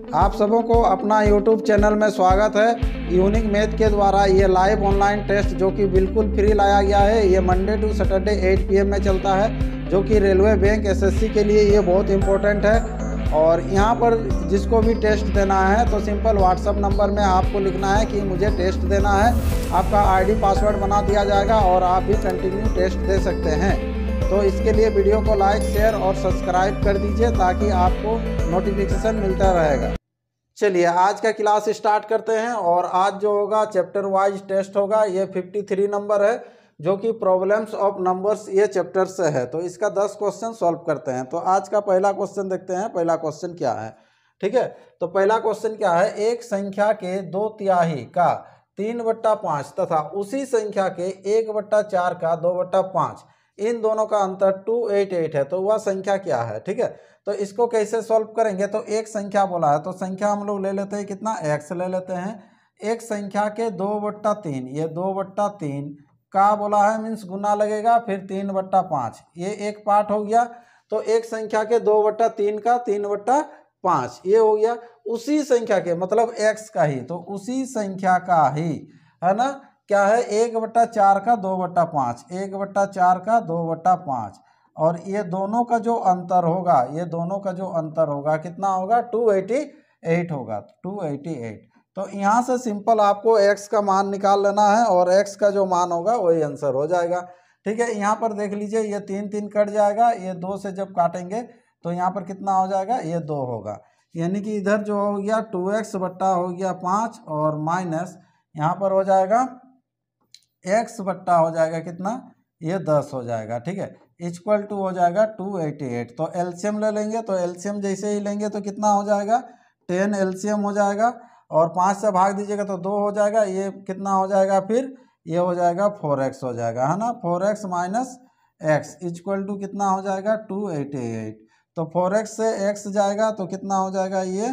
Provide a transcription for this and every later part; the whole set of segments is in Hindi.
आप सबों को अपना YouTube चैनल में स्वागत है। यूनिक मैथ के द्वारा ये लाइव ऑनलाइन टेस्ट जो कि बिल्कुल फ्री लाया गया है। ये मंडे टू सैटरडे 8 PM में चलता है, जो कि रेलवे बैंक SSC के लिए ये बहुत इंपॉर्टेंट है। और यहाँ पर जिसको भी टेस्ट देना है तो सिंपल व्हाट्सअप नंबर में आपको लिखना है कि मुझे टेस्ट देना है। आपका ID पासवर्ड बना दिया जाएगा और आप भी कंटिन्यू टेस्ट दे सकते हैं। तो इसके लिए वीडियो को लाइक, शेयर और सब्सक्राइब कर दीजिए ताकि आपको नोटिफिकेशन मिलता रहेगा। चलिए आज का क्लास स्टार्ट करते हैं। और आज जो होगा चैप्टर वाइज टेस्ट होगा। ये 53 नंबर है जो कि प्रॉब्लम्स ऑफ नंबर्स ये चैप्टर से है। तो इसका 10 क्वेश्चन सॉल्व करते हैं। तो आज का पहला क्वेश्चन देखते हैं। पहला क्वेश्चन क्या है, ठीक है। तो पहला क्वेश्चन क्या है, एक संख्या के 2/3 का 3/5 तथा उसी संख्या के 1/4 का 2/5, इन दोनों का अंतर 288 है। तो वह संख्या क्या है, ठीक है। तो इसको कैसे सॉल्व करेंगे, तो एक संख्या बोला है तो संख्या हम लोग ले लेते हैं कितना, x ले लेते हैं। एक संख्या के 2/3, ये 2/3 का बोला है मीन्स गुना लगेगा, फिर 3/5, ये एक पार्ट हो गया। तो एक संख्या के 2/3 का 3/5 ये हो गया। उसी संख्या के मतलब x का ही, तो उसी संख्या का ही है ना, क्या है 1/4 का 2/5, 1/4 का 2/5। और ये दोनों का जो अंतर होगा, ये दोनों का जो अंतर होगा कितना होगा, 288 होगा, 288। तो यहाँ से सिंपल आपको x का मान निकाल लेना है और x का जो मान होगा वही आंसर हो जाएगा, ठीक है। यहाँ पर देख लीजिए ये 3 कट जाएगा, ये 2 से जब काटेंगे तो यहाँ पर कितना हो जाएगा, ये 2 होगा। यानी कि इधर जो हो गया 2x बट्टा हो गया 5 और माइनस यहाँ पर हो जाएगा x बट्टा हो जाएगा कितना, ये 10 हो जाएगा, ठीक है। इक्वल टू हो जाएगा 288। तो एलसीएम ले लेंगे, तो एलसीएम जैसे ही लेंगे तो कितना हो जाएगा 10 एलसीएम हो जाएगा। और 5 से भाग दीजिएगा तो 2 हो जाएगा, ये कितना हो जाएगा, फिर ये हो जाएगा 4x हो जाएगा, है ना। 4x minus x equal to कितना हो जाएगा 288। तो 4x से x जाएगा तो कितना हो जाएगा, ये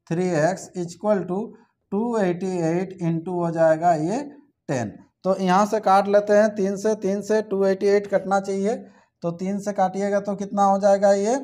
3x इक्वल टू 288 इंटू हो जाएगा ये 10। तो यहाँ से काट लेते हैं 3 से 288 कटना चाहिए। तो 3 से काटिएगा तो कितना हो जाएगा, ये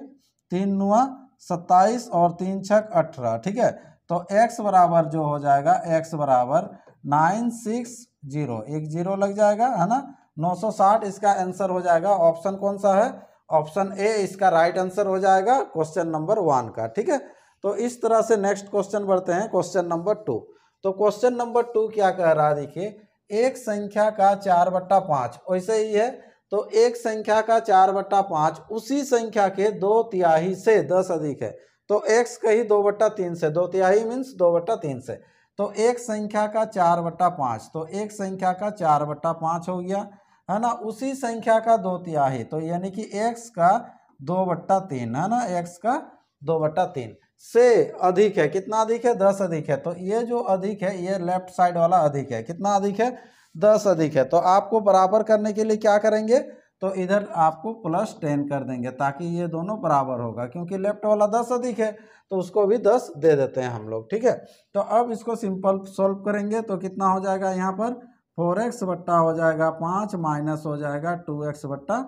3 9 27 और 3 6 18, ठीक है। तो x बराबर जो हो जाएगा, x बराबर 960, एक 0 लग जाएगा, है ना। 960 इसका आंसर हो जाएगा। ऑप्शन कौन सा है, ऑप्शन ए इसका राइट आंसर हो जाएगा क्वेश्चन नंबर 1 का, ठीक है। तो इस तरह से नेक्स्ट क्वेश्चन बढ़ते हैं, क्वेश्चन नंबर 2। तो क्वेश्चन नंबर 2 क्या कह रहा है, देखिए एक संख्या का 4/5 वैसे ही है। तो एक संख्या का 4/5 उसी संख्या के 2/3 से 10 अधिक है। तो x कही 2/3 से, 2/3 मीन्स 2/3 से। तो एक संख्या का 4/5, तो एक संख्या का 4/5 हो गया, है ना। उसी संख्या का 2/3, तो यानी कि x का 2/3, है ना, x का 2/3 से अधिक है। कितना अधिक है, 10 अधिक है। तो ये जो अधिक है ये लेफ्ट साइड वाला अधिक है। कितना अधिक है, 10 अधिक है। तो आपको बराबर करने के लिए क्या करेंगे, तो इधर आपको +10 कर देंगे ताकि ये दोनों बराबर होगा, क्योंकि लेफ्ट वाला 10 अधिक है तो उसको भी 10 दे देते हैं हम लोग, ठीक है। तो अब इसको सिंपल सॉल्व करेंगे तो कितना हो जाएगा, यहाँ पर 4x बट्टा हो जाएगा 5 माइनस हो जाएगा 2x बट्टा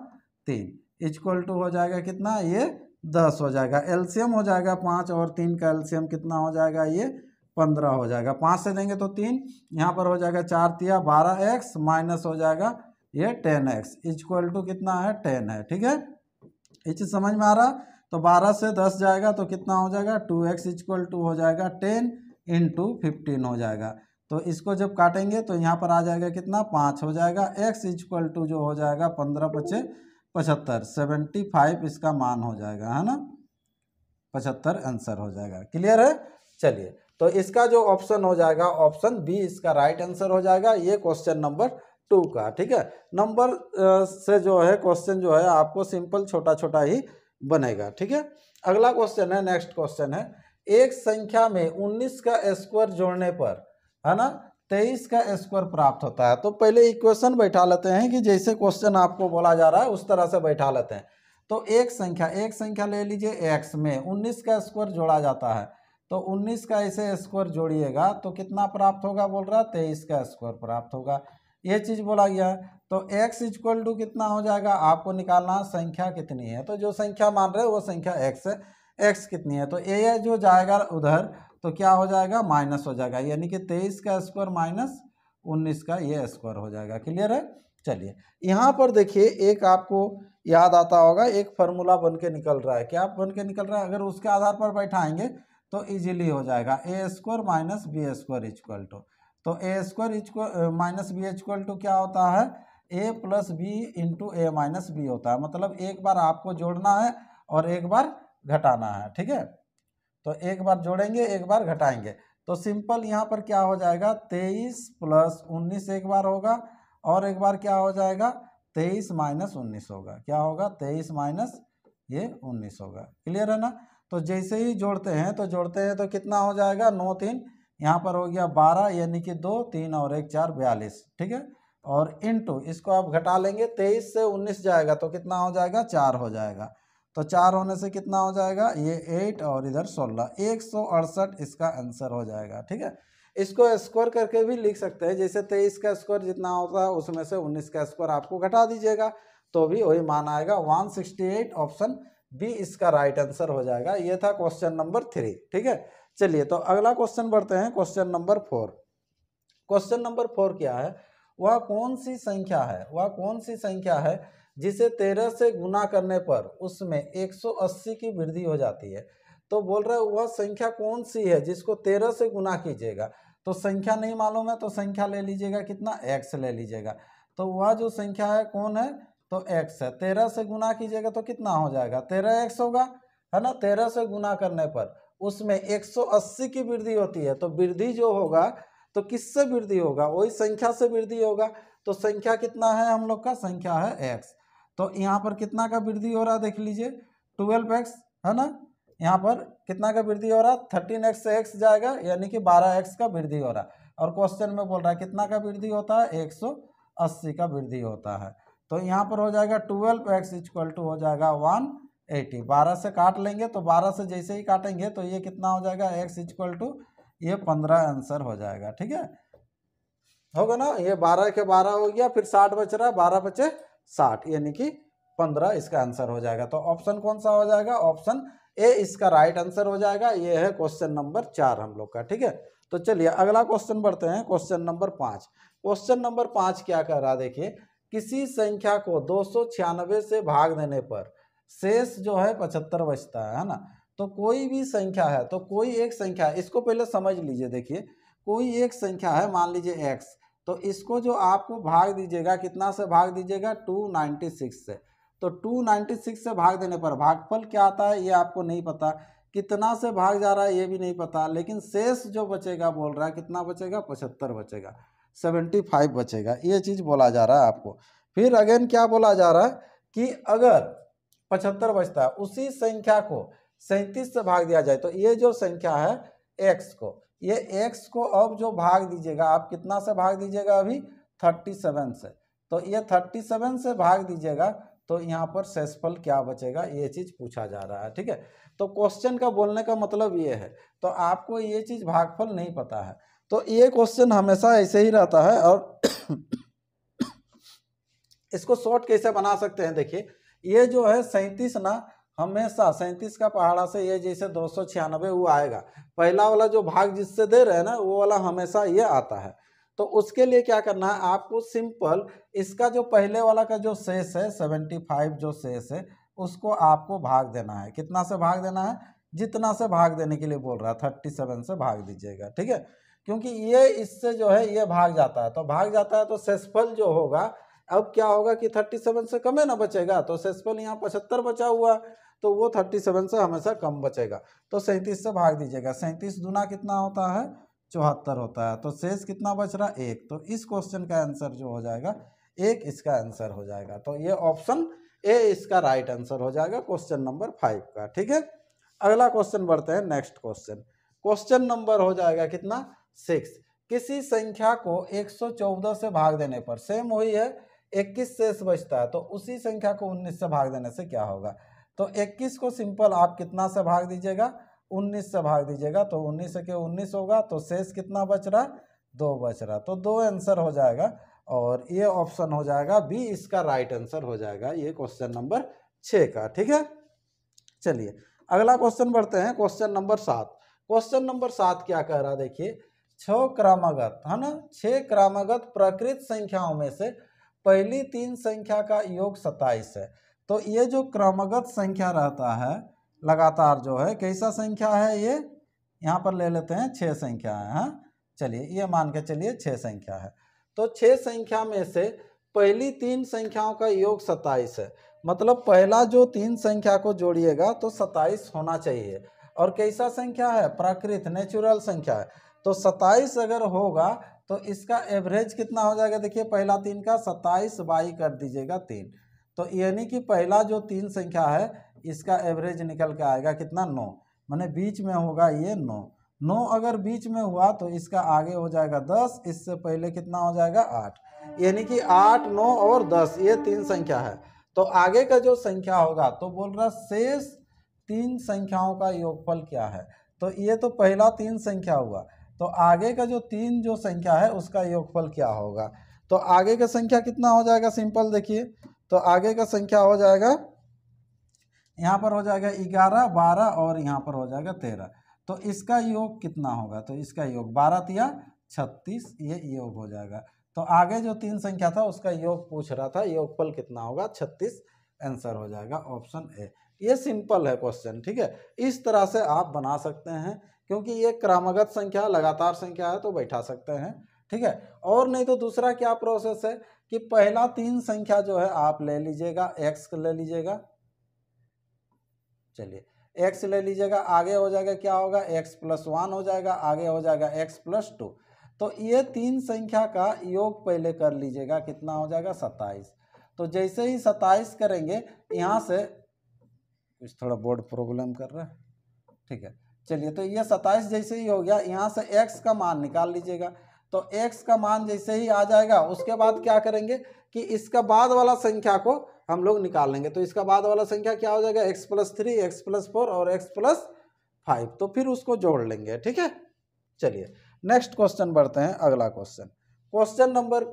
3 इक्वल टू हो जाएगा कितना, ये 10 हो जाएगा। एलसीएम हो जाएगा 5 और 3 का एलसीएम कितना हो जाएगा, ये 15 हो जाएगा। 5 से देंगे तो 3, यहाँ पर हो जाएगा 4 तिया 12x माइनस हो जाएगा ये 10x इक्वल टू कितना है, 10 है, ठीक है। ये चीज़ समझ में आ रहा। तो 12 से 10 जाएगा तो कितना हो जाएगा, 2x इक्वल टू हो जाएगा 10 इंटू 15 हो जाएगा। तो इसको जब काटेंगे तो यहाँ पर आ जाएगा कितना, 5 हो जाएगा। x इक्वल टू जो हो जाएगा 15 × 5 = 75, 75 इसका मान हो जाएगा, है ना। 75 आंसर हो जाएगा। क्लियर है। चलिए तो इसका जो ऑप्शन हो जाएगा, ऑप्शन बी इसका राइट आंसर हो जाएगा, ये क्वेश्चन नंबर 2 का, ठीक है। नंबर से जो है क्वेश्चन जो है आपको सिंपल छोटा छोटा ही बनेगा, ठीक है। अगला क्वेश्चन है, नेक्स्ट क्वेश्चन है, एक संख्या में 19 का स्क्वायर जोड़ने पर, है ना, 23 का स्क्वायर प्राप्त होता है। तो पहले इक्वेशन बैठा लेते हैं कि जैसे क्वेश्चन आपको बोला जा रहा है उस तरह से बैठा लेते हैं। तो एक संख्या ले लीजिए, x में 19 का स्क्वायर जोड़ा जाता है। तो 19 का ऐसे स्क्वायर जोड़िएगा तो कितना प्राप्त होगा, बोल रहा है 23 का स्क्वायर प्राप्त होगा, ये चीज़ बोला गया है। तो x इक्वल टू कितना हो जाएगा, आपको निकालना संख्या कितनी है। तो जो संख्या मान रहे हैं वो संख्या x है। एक्स कितनी है, तो ए जो जाएगा उधर तो क्या हो जाएगा, माइनस हो जाएगा, यानी कि 23 का स्क्वायर माइनस 19 का ये स्क्वायर हो जाएगा। क्लियर है। चलिए यहाँ पर देखिए एक आपको याद आता होगा, एक फार्मूला बन के निकल रहा है। क्या बन के निकल रहा है, अगर उसके आधार पर बैठाएंगे तो इजीली हो जाएगा। A square minus B square equal to, तो A square minus B equal to क्या होता है, A plus B into A minus B होता है। मतलब एक बार आपको जोड़ना है और एक बार घटाना है। ठीक है, तो एक बार जोड़ेंगे एक बार घटाएंगे, तो सिंपल यहाँ पर क्या हो जाएगा, 23 प्लस 19 एक बार होगा और एक बार क्या हो जाएगा 23 माइनस 19 होगा। क्या होगा, 23 माइनस ये 19 होगा। क्लियर है ना। तो जैसे ही जोड़ते हैं तो कितना हो जाएगा, 9 3 यहाँ पर हो गया 12, यानी कि 2 3 और 1 4 42। ठीक है, और इंटू इसको आप घटा लेंगे, 23 से 19 जाएगा तो कितना हो जाएगा, 4 हो जाएगा। तो 4 होने से कितना हो जाएगा, ये 8 और इधर 16, 168 इसका आंसर हो जाएगा। ठीक है, इसको स्क्वायर करके भी लिख सकते हैं, जैसे 23 का स्क्वायर जितना होता है उसमें से 19 का स्क्वायर आपको घटा दीजिएगा तो भी वही मान आएगा, 168। ऑप्शन बी इसका राइट आंसर हो जाएगा। ये था क्वेश्चन नंबर 3। ठीक है, चलिए तो अगला क्वेश्चन बढ़ते हैं, क्वेश्चन नंबर 4। क्वेश्चन नंबर 4 क्या है, वह कौन सी संख्या है जिसे 13 से गुना करने पर उसमें 180 की वृद्धि हो जाती है। तो बोल रहे हैं वह संख्या कौन सी है जिसको 13 से गुना कीजिएगा। तो संख्या नहीं मालूम है तो संख्या ले लीजिएगा, कितना, x ले लीजिएगा। तो वह जो संख्या है कौन है, तो x है। 13 से गुना कीजिएगा तो कितना हो जाएगा, 13x होगा, है ना। 13 से गुना करने पर उसमें 180 की वृद्धि होती है। तो वृद्धि जो होगा तो किससे वृद्धि होगा, वही संख्या से वृद्धि होगा। तो संख्या कितना है हम लोग का, संख्या है x। तो यहाँ पर कितना का वृद्धि हो रहा है, देख लीजिए 12x, है ना। यहाँ पर कितना का वृद्धि हो रहा है, 13x से x जाएगा, यानी कि 12x का वृद्धि हो रहा है। और क्वेश्चन में बोल रहा है कितना का वृद्धि होता है, 180 का वृद्धि होता है। तो यहाँ पर हो जाएगा 12x इक्वल टू हो जाएगा 180। 12 से काट लेंगे तो 12 से जैसे ही काटेंगे तो ये कितना हो जाएगा, x इक्वल टू ये 15 आंसर हो जाएगा। ठीक है, होगा ना। ये 12 के 12 हो गया, फिर 60 बच रहा है, 12 बचे 60, यानी कि 15 इसका आंसर हो जाएगा। तो ऑप्शन कौन सा हो जाएगा, ऑप्शन ए इसका राइट आंसर हो जाएगा। ये है क्वेश्चन नंबर 4 हम लोग का। ठीक है, तो चलिए अगला क्वेश्चन बढ़ते हैं, क्वेश्चन नंबर 5। क्वेश्चन नंबर 5 क्या कह रहा है, देखिए किसी संख्या को 296 से भाग देने पर शेष जो है 75 बचता है ना। तो कोई भी संख्या है, तो कोई एक संख्या है, इसको पहले समझ लीजिए। देखिए कोई एक संख्या है, मान लीजिए x, तो इसको जो आपको भाग दीजिएगा, कितना से भाग दीजिएगा, 296 से। तो 296 से भाग देने पर भागफल क्या आता है ये आपको नहीं पता, कितना से भाग जा रहा है ये भी नहीं पता, लेकिन शेष जो बचेगा बोल रहा है कितना बचेगा, 75 बचेगा, 75 बचेगा, ये चीज़ बोला जा रहा है आपको। फिर अगेन क्या बोला जा रहा है कि अगर 75 बचता है, उसी संख्या को 37 से भाग दिया जाए, तो ये जो संख्या है x को, ये x को अब जो भाग दीजिएगा आप, कितना से भाग दीजिएगा, अभी 37 से। तो ये 37 से भाग दीजिएगा तो यहाँ पर शेषफल क्या बचेगा, ये चीज़ पूछा जा रहा है। ठीक है, तो क्वेश्चन का बोलने का मतलब ये है, तो आपको ये चीज़ भागफल नहीं पता है तो ये क्वेश्चन हमेशा ऐसे ही रहता है। और इसको शॉर्ट कैसे बना सकते हैं, देखिए ये जो है 37 ना, हमेशा 37 का पहाड़ा से ये जैसे 296 वो आएगा, पहला वाला जो भाग जिससे दे रहे हैं ना वो वाला हमेशा ये आता है। तो उसके लिए क्या करना है आपको, सिंपल इसका जो पहले वाला का जो शेष है 75 जो शेष है उसको आपको भाग देना है। कितना से भाग देना है, जितना से भाग देने के लिए बोल रहा है 37 से भाग दीजिएगा। ठीक है, क्योंकि ये इससे जो है ये भाग जाता है, तो भाग जाता है तो शेषफल जो होगा, अब क्या होगा कि 37 से कम है ना बचेगा, तो शेषफल यहाँ 75 बचा हुआ, तो वो 37 से हमेशा कम बचेगा। तो 37 से भाग दीजिएगा, 37 दूना कितना होता है, 74 होता है। तो शेष कितना बच रहा, 1। तो इस क्वेश्चन का आंसर जो हो जाएगा 1 इसका आंसर हो जाएगा। तो ये ऑप्शन ए इसका राइट आंसर हो जाएगा क्वेश्चन नंबर 5 का। ठीक है, अगला क्वेश्चन बढ़ते हैं, नेक्स्ट क्वेश्चन। क्वेश्चन नंबर हो जाएगा कितना, 6। किसी संख्या को 114 से भाग देने पर, सेम वही है, 21 शेष बचता है, तो उसी संख्या को 19 से भाग देने से क्या होगा। तो 21 को सिंपल आप कितना से भाग दीजिएगा, 19 से भाग दीजिएगा, तो 19 के 19 होगा, तो शेष कितना बच रहा, 2 बच रहा, तो 2 आंसर हो जाएगा। और ये ऑप्शन हो जाएगा बी इसका राइट आंसर हो जाएगा, ये क्वेश्चन नंबर 6 का। ठीक है, चलिए अगला क्वेश्चन बढ़ते हैं, क्वेश्चन नंबर 7। क्वेश्चन नंबर 7 क्या कह रहा है देखिए, 6 क्रमागत है ना, 6 क्रमागत प्रकृत संख्याओं में से पहली 3 संख्या का योग 27 है। तो ये जो क्रमागत संख्या रहता है लगातार जो है, कैसा संख्या है ये, यहाँ पर ले लेते हैं 6 संख्या है। हाँ चलिए ये मान के चलिए 6 संख्या है। तो 6 संख्या में से पहली 3 संख्याओं का योग 27 है। मतलब पहला जो 3 संख्या को जोड़िएगा तो 27 होना चाहिए। और कैसा संख्या है, प्राकृत नेचुरल संख्या है। तो 27 अगर होगा तो इसका एवरेज कितना हो जाएगा, देखिए पहला 3 का 27 बाई कर दीजिएगा 3। तो यानी कि पहला जो 3 संख्या है इसका एवरेज निकल के आएगा कितना, 9। माने बीच में होगा ये 9 अगर बीच में हुआ तो इसका आगे हो जाएगा 10, इससे पहले कितना हो जाएगा 8। यानी कि 8, 9 और 10 ये 3 संख्या है। तो आगे का जो संख्या होगा तो बोल रहा शेष 3 संख्याओं का योगफल क्या है। तो ये तो पहला 3 संख्या हुआ, तो आगे का जो 3 जो संख्या है उसका योगफल क्या होगा। तो आगे का संख्या कितना हो जाएगा, सिंपल देखिए। तो आगे का संख्या हो जाएगा, यहाँ पर हो जाएगा 11, 12 और यहाँ पर हो जाएगा 13। तो इसका योग कितना होगा, तो इसका योग 12 या 36 ये योग हो जाएगा। तो आगे जो 3 संख्या था उसका योग पूछ रहा था, योगफल कितना होगा, 36 आंसर हो जाएगा ऑप्शन ए। ये सिंपल है क्वेश्चन, ठीक है। इस तरह से आप बना सकते हैं, क्योंकि ये क्रमागत संख्या लगातार संख्या है तो बैठा सकते हैं, ठीक है। और नहीं तो दूसरा क्या प्रोसेस है कि पहला 3 संख्या जो है आप ले लीजिएगा, एक्स ले लीजिएगा, चलिए x ले लीजिएगा, आगे हो जाएगा क्या होगा, x + 1 हो जाएगा, आगे हो जाएगा x + 2। तो ये 3 संख्या का योग पहले कर लीजिएगा, कितना हो जाएगा 27। तो जैसे ही 27 करेंगे, यहाँ से कुछ थोड़ा बोर्ड प्रॉब्लम कर रहा है, ठीक है। चलिए तो ये 27 जैसे ही हो गया, यहाँ से x का मान निकाल लीजिएगा। तो x का मान जैसे ही आ जाएगा उसके बाद क्या करेंगे कि इसका बाद वाला संख्या को हम लोग निकाल लेंगे। तो इसका बाद वाला संख्या क्या हो जाएगा, x + 3, x + 4 और x + 5। तो फिर उसको जोड़ लेंगे, ठीक है। चलिए नेक्स्ट क्वेश्चन बढ़ते हैं, अगला क्वेश्चन, क्वेश्चन नंबर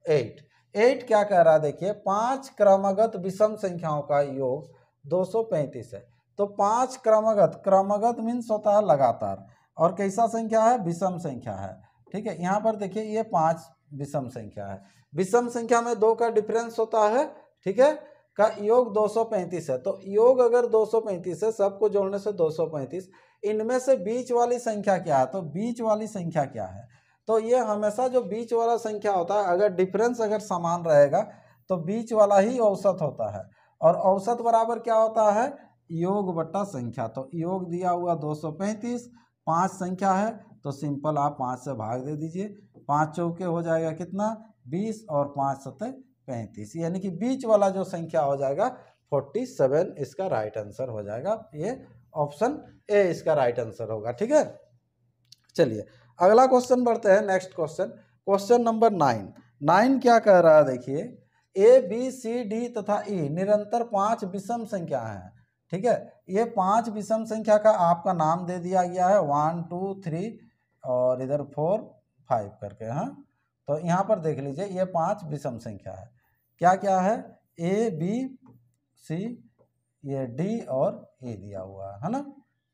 8 क्या कह रहा है देखिए, 5 क्रमागत विषम संख्याओं का योग 235 है। तो 5 क्रमागत मीन्स होता है लगातार, और कैसा संख्या है, विषम संख्या है, ठीक है। यहाँ पर देखिए ये 5 विषम संख्या है। विषम संख्या में 2 का डिफरेंस होता है, ठीक है, का योग 235 है। तो योग अगर 235 है, सबको जोड़ने से 235, इनमें से बीच वाली संख्या क्या है, तो बीच वाली संख्या क्या है। तो ये हमेशा जो बीच वाला संख्या होता है, अगर डिफरेंस अगर समान रहेगा तो बीच वाला ही औसत होता है। और औसत बराबर क्या होता है, योग बट्टा संख्या। तो योग दिया हुआ 235, 5 संख्या है तो सिंपल आप 5 से भाग दे दीजिए, 5 चौके हो जाएगा कितना 20 और 5 सत्ते 35, यानी कि बीच वाला जो संख्या हो जाएगा 47 इसका राइट आंसर हो जाएगा। ये ऑप्शन ए इसका राइट आंसर होगा, ठीक है। चलिए अगला क्वेश्चन बढ़ते हैं, नेक्स्ट क्वेश्चन, क्वेश्चन नंबर 9 क्या कह रहा है देखिए, ए बी सी डी तथा ई निरंतर 5 विषम संख्या हैं, ठीक है। ये 5 विषम संख्या का आपका नाम दे दिया गया है 1 2 3 और इधर 4 5 करके। हाँ तो यहाँ पर देख लीजिए ये 5 विषम संख्या है, क्या क्या है, ए बी सी, ये डी और ए दिया हुआ है ना।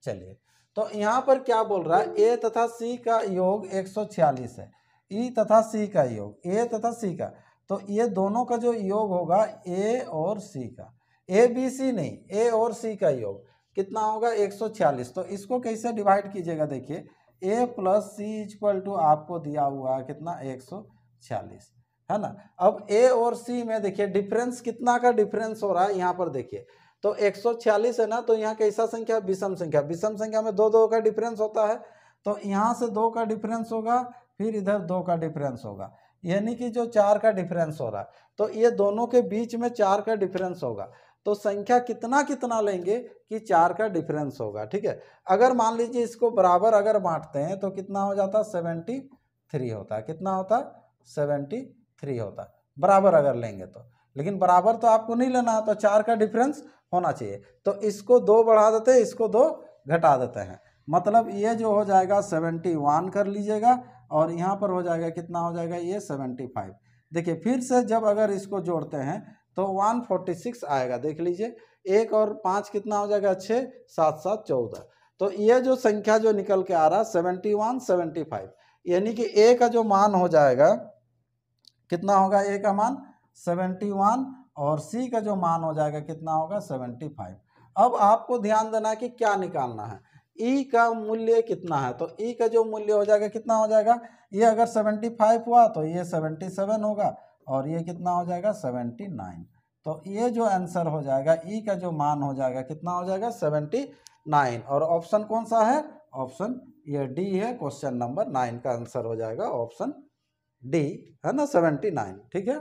चलिए तो यहाँ पर क्या बोल रहा है, ए तथा सी का योग 146 है, ई तथा सी का योग, ए तथा सी का, तो ये दोनों का जो योग होगा ए और सी का, ए बी सी नहीं, ए और सी का योग कितना होगा 146। तो इसको कैसे डिवाइड कीजिएगा देखिए, ए + सी = आपको दिया हुआ है कितना 146, है ना। अब ए और सी में देखिए डिफरेंस कितना का डिफरेंस हो रहा है, यहाँ पर देखिए तो 146 है ना, तो यहाँ कैसा संख्या, विषम संख्या। विषम संख्या में 2 2 का डिफरेंस होता है, तो यहाँ से 2 का डिफरेंस होगा, फिर इधर 2 का डिफरेंस होगा, यानी कि जो 4 का डिफरेंस हो रहा है। तो ये दोनों के बीच में 4 का डिफरेंस होगा, तो संख्या कितना कितना लेंगे कि 4 का डिफरेंस होगा, ठीक है। अगर मान लीजिए इसको बराबर अगर बांटते हैं तो कितना हो जाता, 73 होता है, कितना होता 73 होता है, बराबर अगर लेंगे तो। लेकिन बराबर तो आपको नहीं लेना, तो 4 का डिफरेंस होना चाहिए। तो इसको 2 बढ़ा देते हैं, इसको 2 घटा देते हैं, मतलब ये जो हो जाएगा 71 कर लीजिएगा, और यहाँ पर हो जाएगा कितना हो जाएगा ये 75। देखिए फिर से जब अगर इसको जोड़ते हैं तो 146 आएगा। देख लीजिए 1 और 5 कितना हो जाएगा, 6, 7 7 14। तो ये जो संख्या जो निकल के आ रहा 71 75, यानी कि ए का जो मान हो जाएगा कितना होगा, ए का मान 71 और सी का जो मान हो जाएगा कितना होगा 75। अब आपको ध्यान देना है कि क्या निकालना है, ई का मूल्य कितना है। तो ई का जो मूल्य हो जाएगा कितना हो जाएगा, ये अगर 75 हुआ तो ये 77 होगा और ये कितना हो जाएगा 79। तो ये जो आंसर हो जाएगा ई का जो मान हो जाएगा कितना हो जाएगा 79। और ऑप्शन कौन सा है, ऑप्शन ये डी है, क्वेश्चन नंबर 9 का आंसर हो जाएगा ऑप्शन डी, है ना 79। ठीक है,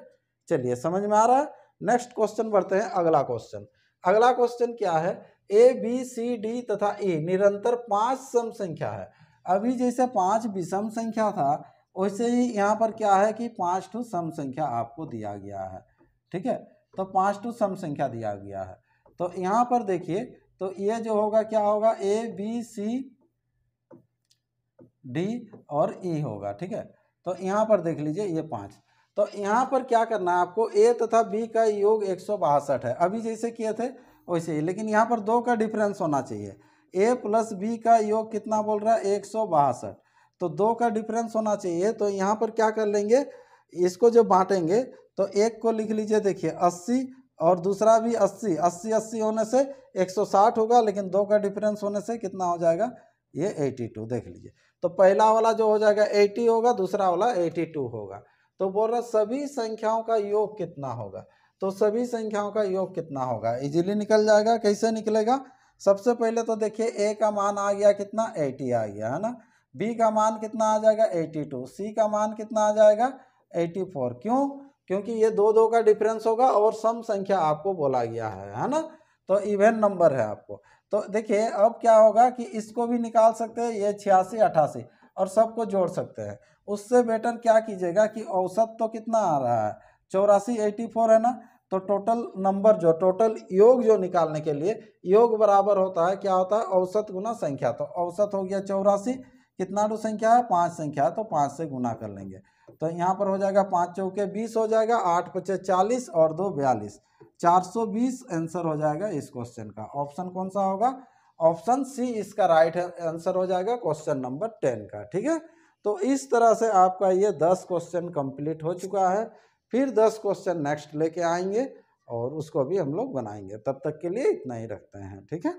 चलिए समझ में आ रहा है। नेक्स्ट क्वेश्चन बढ़ते हैं। अगला क्वेश्चन, अगला क्वेश्चन क्या है, ए बी सी डी तथा ई निरंतर 5 सम संख्या है। अभी जैसे 5 विषम संख्या था वैसे ही यहाँ पर क्या है कि 5 ठो सम संख्या आपको दिया गया है। ठीक है, तो 5 ठो सम संख्या दिया गया है। तो यहाँ पर देखिए, तो ये जो होगा क्या होगा, ए बी सी डी और ई होगा। ठीक है, तो यहाँ पर देख लीजिए ये 5। तो यहाँ पर क्या करना है आपको, ए तथा बी का योग 162 है, अभी जैसे किए थे वैसे ही, लेकिन यहाँ पर 2 का डिफरेंस होना चाहिए। ए प्लस बी का योग कितना बोल रहा है 162, तो 2 का डिफरेंस होना चाहिए। तो यहाँ पर क्या कर लेंगे, इसको जो बांटेंगे तो एक को लिख लीजिए, देखिए 80 और दूसरा भी 80, 80 80 होने से 160 होगा, लेकिन 2 का डिफरेंस होने से कितना हो जाएगा, ये 82। देख लीजिए, तो पहला वाला जो हो जाएगा 80 होगा, दूसरा वाला 82 होगा। तो बोल रहा सभी संख्याओं का योग कितना होगा, तो सभी संख्याओं का योग कितना होगा, इजीली निकल जाएगा। कैसे निकलेगा, सबसे पहले तो देखिए ए का मान आ गया कितना 80 आ गया, है ना। बी का मान कितना आ जाएगा 82, सी का मान कितना आ जाएगा 84। क्यों, क्योंकि ये 2 का डिफरेंस होगा और सम संख्या आपको बोला गया है ना, तो इवन नंबर है आपको। तो देखिए अब क्या होगा कि इसको भी निकाल सकते हैं, ये 86 88 और सबको जोड़ सकते हैं। उससे बेटर क्या कीजिएगा कि औसत तो कितना आ रहा है 84 84 है ना, तो टोटल नंबर जो टोटल योग जो निकालने के लिए योग बराबर होता है क्या होता है, औसत गुना संख्या। तो औसत हो गया 84, कितना दो संख्या है 5 संख्या है, तो 5 से गुना कर लेंगे। तो यहाँ पर हो जाएगा 5 चौके 20 हो जाएगा, 8 पचे 40 और 2 42, 420 आंसर हो जाएगा इस क्वेश्चन का। ऑप्शन कौन सा होगा, ऑप्शन सी इसका राइट आंसर हो जाएगा क्वेश्चन नंबर 10 का। ठीक है, तो इस तरह से आपका ये 10 क्वेश्चन कंप्लीट हो चुका है। फिर 10 क्वेश्चन नेक्स्ट लेके आएंगे और उसको भी हम लोग बनाएंगे। तब तक के लिए इतना ही रखते हैं। ठीक है।